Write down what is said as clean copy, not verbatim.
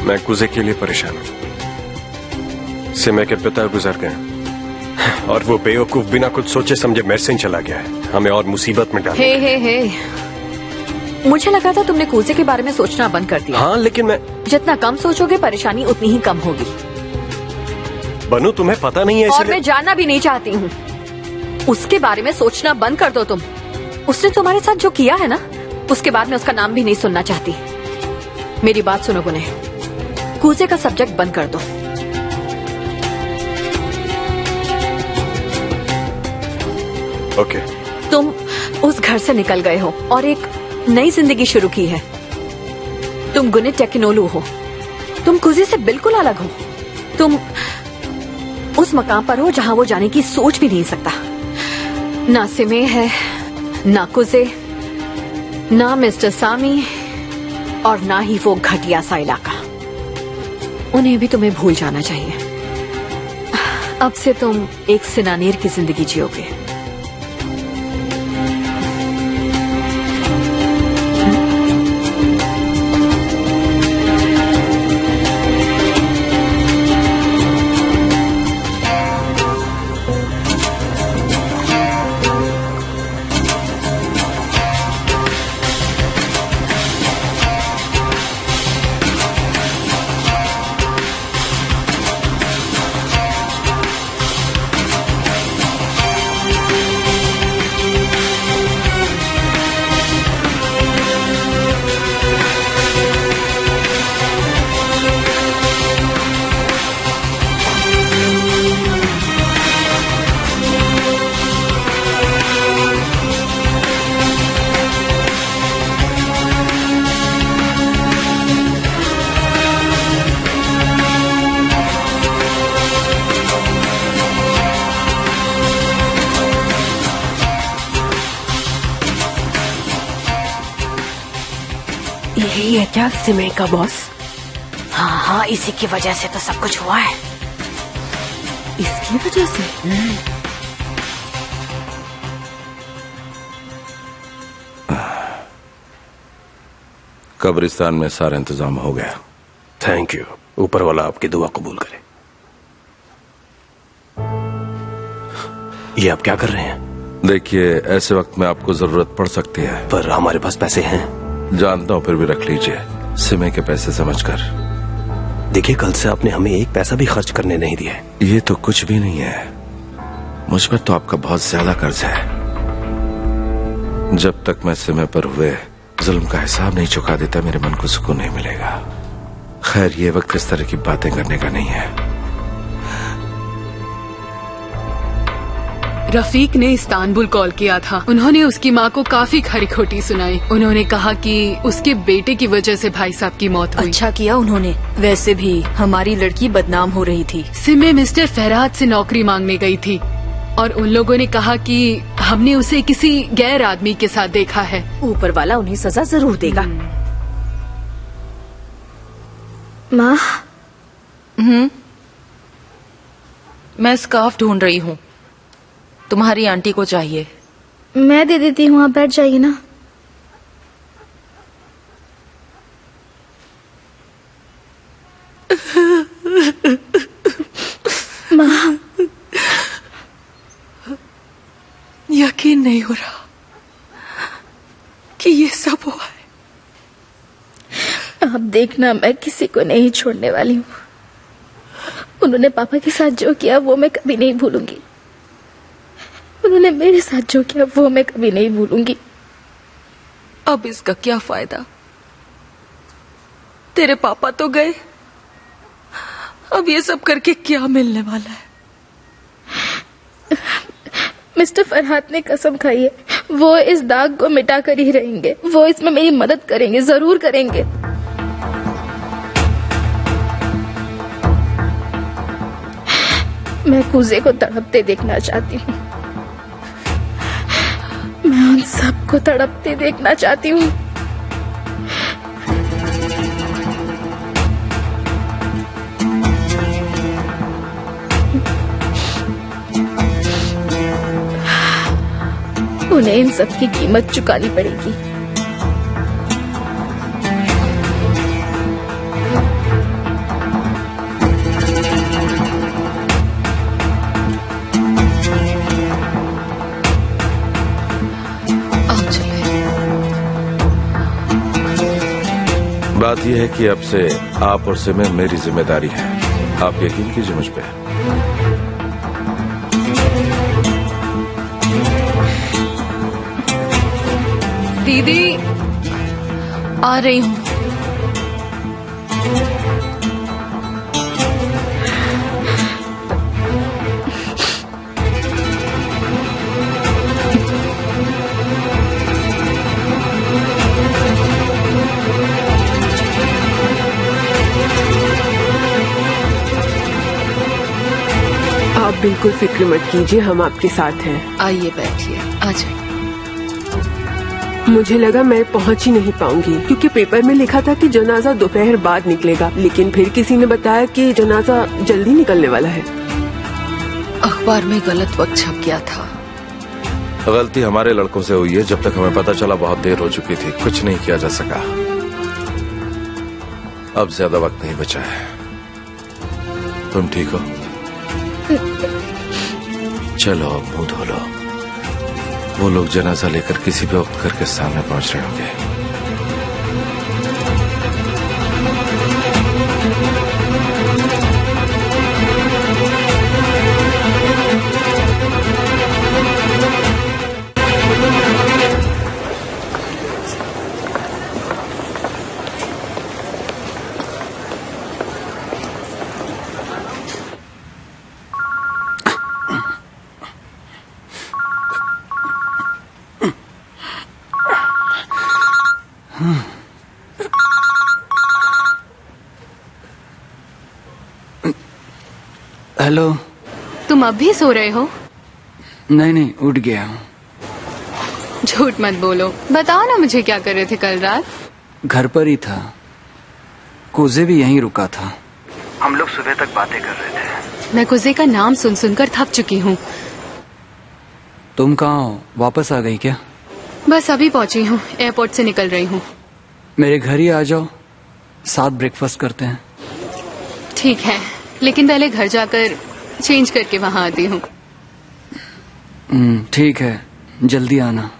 मैं कुजे के लिए परेशान हूँ। सिमे के पिता गुजर गए और वो बेवकूफ बिना कुछ सोचे समझे मेरे से ही चला गया है, हमें और मुसीबत में डाल। हे मुझे लगा था तुमने कुजे के बारे में सोचना बंद कर दिया। हाँ लेकिन मैं जितना कम सोचोगे परेशानी उतनी ही कम होगी। बनू तुम्हें पता नहीं है और मैं जानना भी नहीं चाहती हूँ। उसके बारे में सोचना बंद कर दो तुम। उसने तुम्हारे साथ जो किया है ना, उसके बाद मैं उसका नाम भी नहीं सुनना चाहती। मेरी बात सुनो गुने, कूजे का सब्जेक्ट बंद कर दो। ओके। तुम उस घर से निकल गए हो और एक नई जिंदगी शुरू की है। तुम गुने टेक्नोलू हो, तुम कुजे से बिल्कुल अलग हो। तुम उस मकाम पर हो जहां वो जाने की सोच भी नहीं सकता। ना सिमे है, ना कुजे, ना मिस्टर सामी और ना ही वो घटिया सा इलाका। उन्हें भी तुम्हें भूल जाना चाहिए। अब से तुम एक सिनानेर की जिंदगी जियोगे। यही है क्या सिमे का बॉस? हाँ, इसी की वजह से तो सब कुछ हुआ है। इसकी वजह से? कब्रिस्तान में सारा इंतजाम हो गया। थैंक यू, ऊपर वाला आपकी दुआ कबूल करे। ये आप क्या कर रहे हैं? देखिए, ऐसे वक्त में आपको जरूरत पड़ सकती है, पर हमारे पास पैसे हैं। जानता हूँ, फिर भी रख लीजिए, सिमे के पैसे समझकर। देखिए, कल से आपने हमें एक पैसा भी खर्च करने नहीं दिया। ये तो कुछ भी नहीं है, मुझ पर तो आपका बहुत ज्यादा कर्ज है। जब तक मैं सिमे पर हुए जुल्म का हिसाब नहीं चुका देता, मेरे मन को सुकून नहीं मिलेगा। खैर, ये वक्त इस तरह की बातें करने का नहीं है। रफीक ने इस्तांबुल कॉल किया था। उन्होंने उसकी माँ को काफी खरी खोटी सुनाई। उन्होंने कहा कि उसके बेटे की वजह से भाई साहब की मौत हुई। अच्छा किया उन्होंने, वैसे भी हमारी लड़की बदनाम हो रही थी। सिमे मिस्टर फरहाद से नौकरी मांगने गई थी और उन लोगों ने कहा कि हमने उसे किसी गैर आदमी के साथ देखा है। ऊपर वाला उन्हें सजा जरूर देगा। माँ, मैं स्कार्फ ढूंढ रही हूँ, तुम्हारी आंटी को चाहिए। मैं दे देती हूँ, आप बैठ जाइए ना। माँ, यकीन नहीं हो रहा कि ये सब हुआ है। आप देखना, मैं किसी को नहीं छोड़ने वाली हूँ। उन्होंने पापा के साथ जो किया वो मैं कभी नहीं भूलूंगी। उन्होंने मेरे साथ जो किया वो मैं कभी नहीं भूलूंगी। अब इसका क्या फायदा? तेरे पापा तो गए, अब ये सब करके क्या मिलने वाला है? मिस्टर फरहाद ने कसम खाई है, वो इस दाग को मिटा कर ही रहेंगे। वो इसमें मेरी मदद करेंगे, जरूर करेंगे। मैं कूजे को तड़पते देखना चाहती हूँ। मैं उन सबको तड़पते देखना चाहती हूँ। उन्हें इन सब की कीमत चुकानी पड़ेगी। बात यह है कि अब से आप और सिमर मेरी जिम्मेदारी है। आप यकीन कीजिए मुझ पे। दीदी आ रही हूँ। आप बिल्कुल फिक्र मत कीजिए, हम आपके साथ हैं। आइए बैठिए, आ जाइए। मुझे लगा मैं पहुंच ही नहीं पाऊंगी क्योंकि पेपर में लिखा था कि जनाजा दोपहर बाद निकलेगा, लेकिन फिर किसी ने बताया कि जनाजा जल्दी निकलने वाला है। अखबार में गलत वक्त छप गया था। गलती हमारे लड़कों से हुई है। जब तक हमें पता चला बहुत देर हो चुकी थी, कुछ नहीं किया जा सका। अब ज्यादा वक्त नहीं बचा है। तुम ठीक हो? चलो अब मुंह धो लो। वो लोग जनाजा लेकर किसी भी वक्त घर के सामने पहुंच रहे होंगे। हेलो। तुम अब भी सो रहे हो? नहीं, उठ गया हूँ। झूठ मत बोलो, बताओ ना मुझे क्या कर रहे थे कल रात? घर पर ही था। कुजे भी यहीं रुका था। हम लोग सुबह तक बातें कर रहे थे। मैं कुजे का नाम सुन सुनकर थक चुकी हूँ। तुम कहाँ हो? वापस आ गई क्या? बस अभी पहुँची हूँ, एयरपोर्ट से निकल रही हूँ। मेरे घर ही आ जाओ, साथ ब्रेकफास्ट करते हैं। ठीक है, लेकिन पहले घर जाकर चेंज करके वहाँ आती हूँ। ठीक है, जल्दी आना।